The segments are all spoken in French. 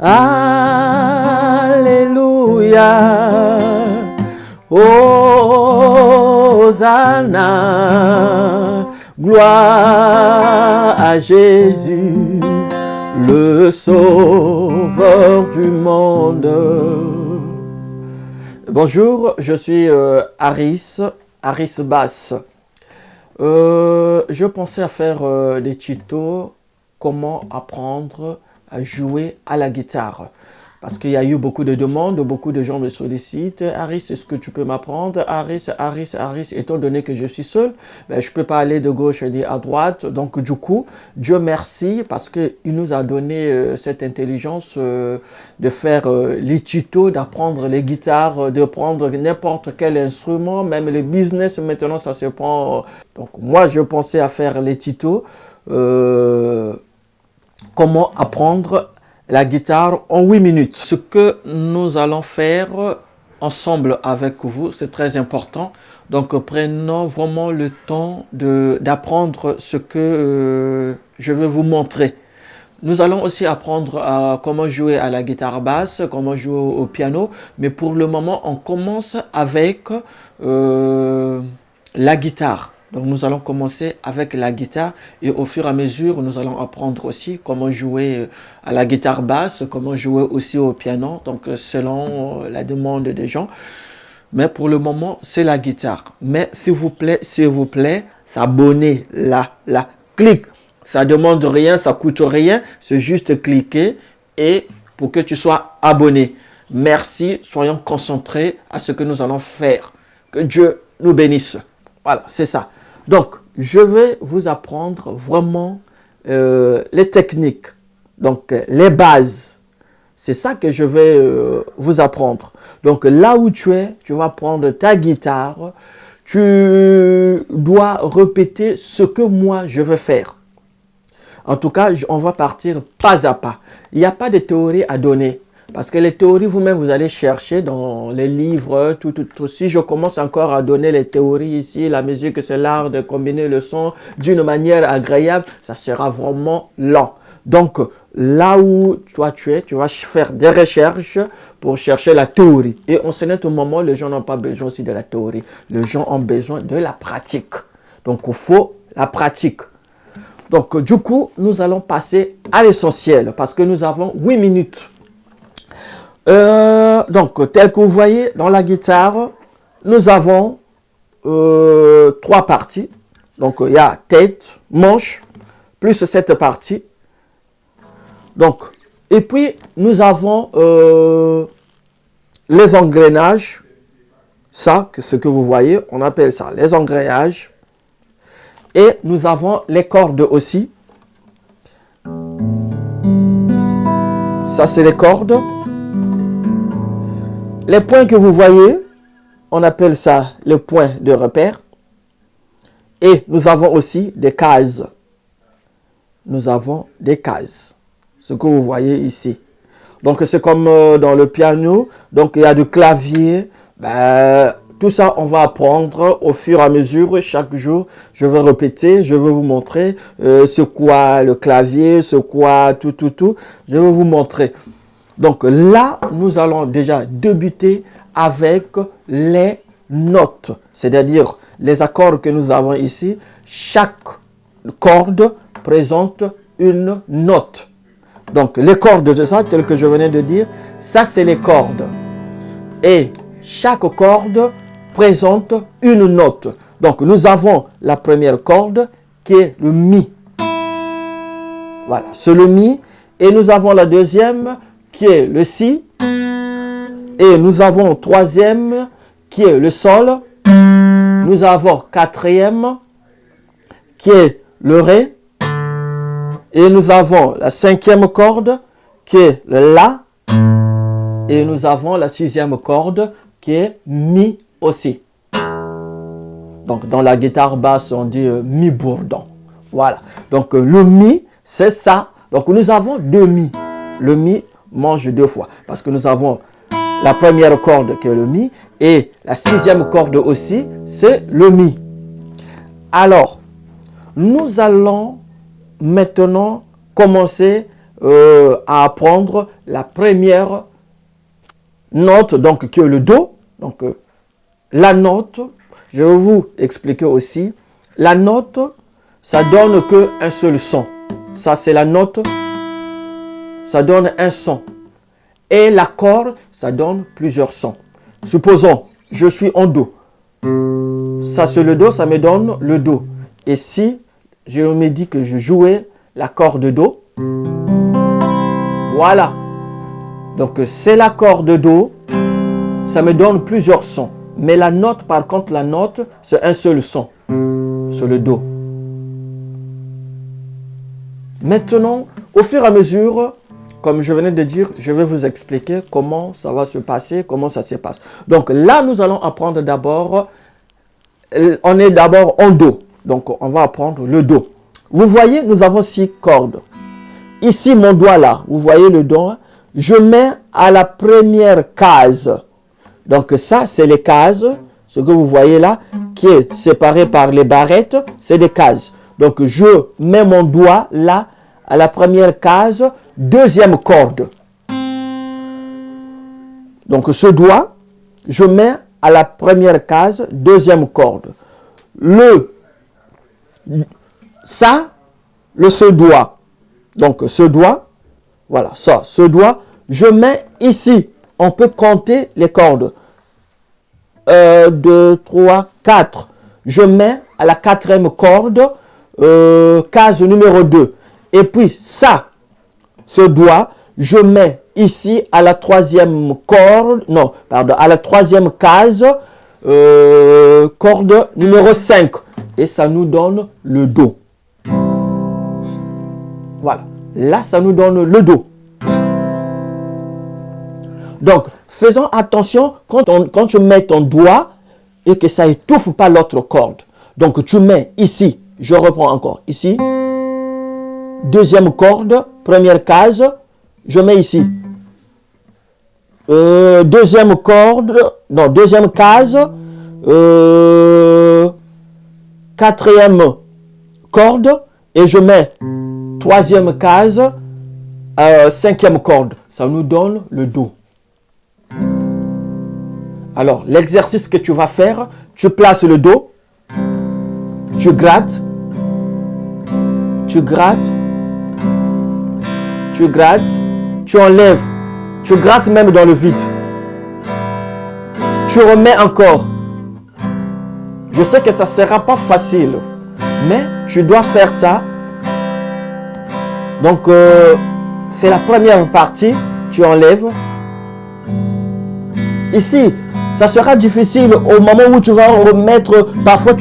Alléluia. Hosanna. Gloire à Jésus, le sauveur du monde. Bonjour, je suis Harris Bass. Je pensais à faire des tutos comment apprendre à jouer à la guitare. Parce qu'il y a eu beaucoup de demandes, beaucoup de gens me sollicitent. Harris, est-ce que tu peux m'apprendre? Harris, étant donné que je suis seul, ben, je ne peux pas aller de gauche ni à droite. Donc du coup, Dieu merci parce qu'il nous a donné cette intelligence de faire les tutos, d'apprendre les guitares, de prendre n'importe quel instrument, même le business maintenant ça se prend. Donc moi je pensais à faire les tutos, comment apprendre la guitare en 8 minutes. Ce que nous allons faire ensemble avec vous, c'est très important. Donc prenons vraiment le temps d'apprendre ce que je vais vous montrer. Nous allons aussi apprendre à comment jouer à la guitare basse, comment jouer au piano. Mais pour le moment, on commence avec la guitare. Donc nous allons commencer avec la guitare et au fur et à mesure, nous allons apprendre aussi comment jouer à la guitare basse, comment jouer aussi au piano, donc selon la demande des gens. Mais pour le moment, c'est la guitare. Mais s'il vous plaît, s'abonner là, clique. Ça demande rien, ça coûte rien, c'est juste cliquer et pour que tu sois abonné. Merci, soyons concentrés à ce que nous allons faire. Que Dieu nous bénisse. Voilà, c'est ça. Donc, je vais vous apprendre vraiment les techniques, donc les bases. C'est ça que je vais vous apprendre. Donc, là où tu es, tu vas prendre ta guitare. Tu dois répéter ce que moi je veux faire. En tout cas, on va partir pas à pas. Il n'y a pas de théorie à donner. Parce que les théories, vous-même, vous allez chercher dans les livres, tout. Si je commence encore à donner les théories ici, la musique, c'est l'art de combiner le son d'une manière agréable, ça sera vraiment lent. Donc, là où toi tu es, tu vas faire des recherches pour chercher la théorie. Et en ce moment, les gens n'ont pas besoin aussi de la théorie. Les gens ont besoin de la pratique. Donc, il faut la pratique. Donc, du coup, nous allons passer à l'essentiel parce que nous avons 8 minutes. Donc, tel que vous voyez dans la guitare, nous avons 3 parties. Donc, il y a tête, manche, plus cette partie. Donc, et puis, nous avons les engrenages. Ça, ce que vous voyez, on appelle ça les engrenages. Et nous avons les cordes aussi. Ça, c'est les cordes. Les points que vous voyez, on appelle ça le point de repère. Et nous avons aussi des cases. Nous avons des cases. Ce que vous voyez ici. Donc, c'est comme dans le piano. Donc, il y a du clavier. Tout ça, on va apprendre au fur et à mesure. Chaque jour, je vais répéter. Je vais vous montrer c'est quoi le clavier, c'est quoi tout. Je vais vous montrer. Donc là, nous allons déjà débuter avec les notes. C'est-à-dire les accords que nous avons ici. Chaque corde présente une note. Donc les cordes de ça, tel que je venais de dire, ça c'est les cordes. Et chaque corde présente une note. Donc nous avons la première corde qui est le Mi. Voilà, c'est le Mi. Et nous avons la deuxième qui est le Si. Et nous avons troisième qui est le Sol. Nous avons quatrième qui est le Ré. Et nous avons la cinquième corde qui est le La. Et nous avons la sixième corde qui est Mi aussi. Donc dans la guitare basse, on dit Mi bourdon. Voilà. Donc le Mi, c'est ça. Donc nous avons 2 Mi. Le Mi mange 2 fois. Parce que nous avons la première corde qui est le Mi. Et la sixième corde aussi, c'est le Mi. Alors, nous allons maintenant commencer à apprendre la première note, donc qui est le Do. Donc la note, je vais vous expliquer aussi. La note, ça donne qu'un seul son. Ça, c'est la note, ça donne un son. Et l'accord, ça donne plusieurs sons. Supposons, je suis en Do. Ça, c'est le Do, ça me donne le Do. Et si je me dis que je jouais l'accord de Do, voilà. Donc, c'est l'accord de Do, ça me donne plusieurs sons. Mais la note, par contre, la note, c'est un seul son. C'est le Do. Maintenant, au fur et à mesure, comme je venais de dire, je vais vous expliquer comment ça va se passer, comment ça se passe. Donc là, nous allons apprendre d'abord, on est d'abord en Do. Donc on va apprendre le Do. Vous voyez, nous avons 6 cordes. Ici, mon doigt là, vous voyez le Do, je mets à la première case. Donc ça, c'est les cases, ce que vous voyez là, qui est séparé par les barrettes, c'est des cases. Donc je mets mon doigt là, à la première case, deuxième corde. Donc ce doigt, je mets à la première case, deuxième corde. Ce doigt. Donc ce doigt, voilà, ça, ce doigt, je mets ici. On peut compter les cordes. 2, 3, 4. Je mets à la quatrième corde, case numéro 2. Et puis ça, ce doigt, je mets ici à la troisième corde, non, pardon, à la troisième case, corde numéro 5. Et ça nous donne le Do. Voilà. Là, ça nous donne le Do. Donc, faisons attention quand tu mets ton doigt et que ça étouffe pas l'autre corde. Donc, tu mets ici, je reprends encore, ici, deuxième corde, première case, je mets ici. Deuxième corde, non, deuxième case, quatrième corde, et je mets troisième case, cinquième corde. Ça nous donne le Do. Alors, l'exercice que tu vas faire, tu places le Do, tu grattes, tu grattes, tu grattes, tu enlèves, tu grattes même dans le vide. Tu remets encore. Je sais que ça ne sera pas facile, mais tu dois faire ça. Donc, c'est la première partie, tu enlèves. Ici, ça sera difficile au moment où tu vas remettre. Parfois,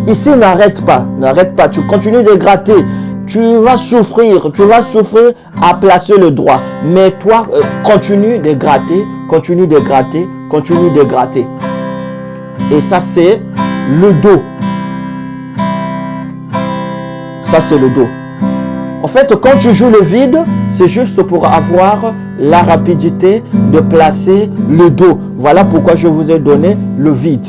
ici, n'arrête pas, tu continues de gratter. Tu vas souffrir à placer le doigt. Mais toi, continue de gratter, continue de gratter, continue de gratter. Et ça, c'est le Do. Ça, c'est le Do. En fait, quand tu joues le vide, c'est juste pour avoir la rapidité de placer le Do. Voilà pourquoi je vous ai donné le vide.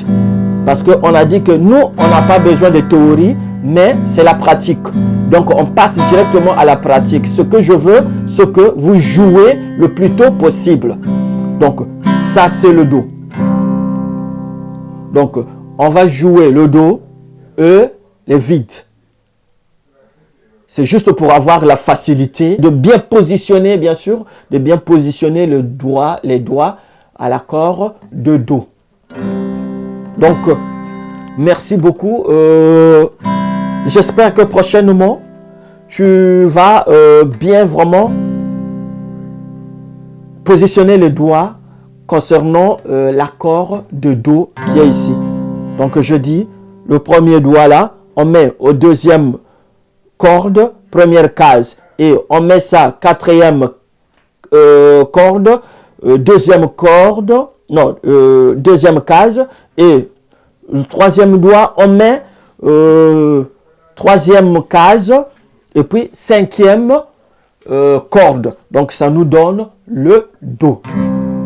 Parce qu'on a dit que nous, on n'a pas besoin de théorie, mais c'est la pratique. Donc, on passe directement à la pratique. Ce que je veux, c'est que vous jouez le plus tôt possible. Donc, ça, c'est le Do. Donc, on va jouer le Do et les vides. C'est juste pour avoir la facilité de bien positionner, bien sûr, de bien positionner les doigts à l'accord de Do. Donc, merci beaucoup. J'espère que prochainement, tu vas bien vraiment positionner les doigts concernant l'accord de Do qui est ici. Donc, je dis, le premier doigt là, on met au deuxième corde, première case, et on met ça quatrième corde, deuxième corde, non, deuxième case, et le troisième doigt, on met troisième case, et puis cinquième corde. Donc ça nous donne le Do.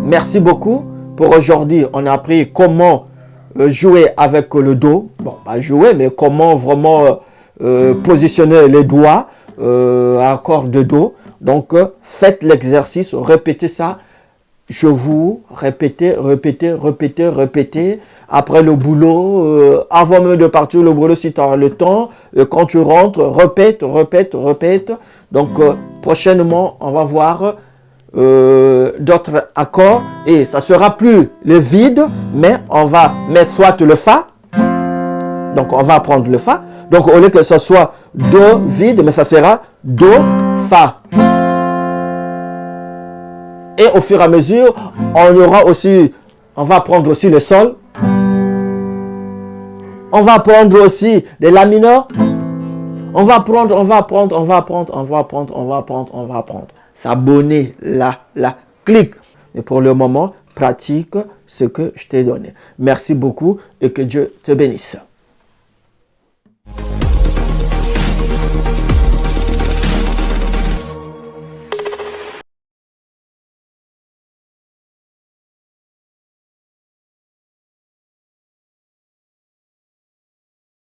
Merci beaucoup. Pour aujourd'hui, on a appris comment jouer avec le Do. Bon, pas jouer, mais comment vraiment positionner les doigts à accord de Do. Donc, faites l'exercice, répétez ça. Je vous répétez. Après le boulot, avant même de partir le boulot, si tu as le temps, quand tu rentres, répète. Donc, prochainement, on va voir d'autres accords et ça sera plus le vide, mais on va mettre soit le fa. Donc, on va apprendre le fa. Donc, au lieu que ce soit do vide, mais ça sera do, fa. Et au fur et à mesure, on va apprendre aussi le sol. On va apprendre aussi les la mineur. On va apprendre. S'abonner là, clique. Et pour le moment, pratique ce que je t'ai donné. Merci beaucoup et que Dieu te bénisse.